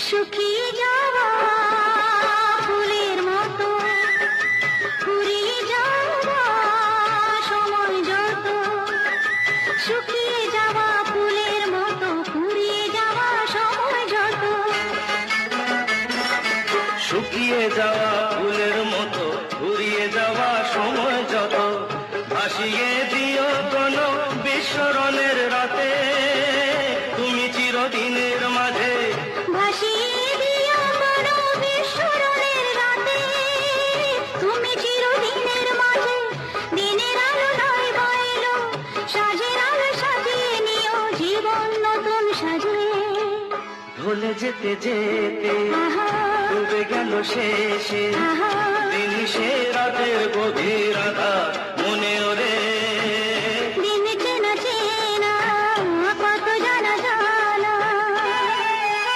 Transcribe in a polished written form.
শুকিয়ে যাওয়া ফুলের মতো ফুরিয়ে যাওয়া সময় যত, শুকিয়ে যাওয়া ফুলের মতো ফুরিয়ে যাওয়া সময় যত, শুকিয়ে যাওয়া ফুলের মতো ঘুরিয়ে যাওয়া সময় যত, ভাসিয়ে দিও কোনো বিস্মরণের রাতে তুমি চিরদিনের মাঝে, ভাসিয়ে দিও কোনো বিস্মরণের রাতে তুমি চিরদিনের মাঝে। দিনের আলো নয় বইলো সাজের আলো সাজিয়ে নিও জীবন নতুন সাজে। ভুলে যেতে যেতে ডুবে গেল শেষে দিন, সে রাতের গভীর আধার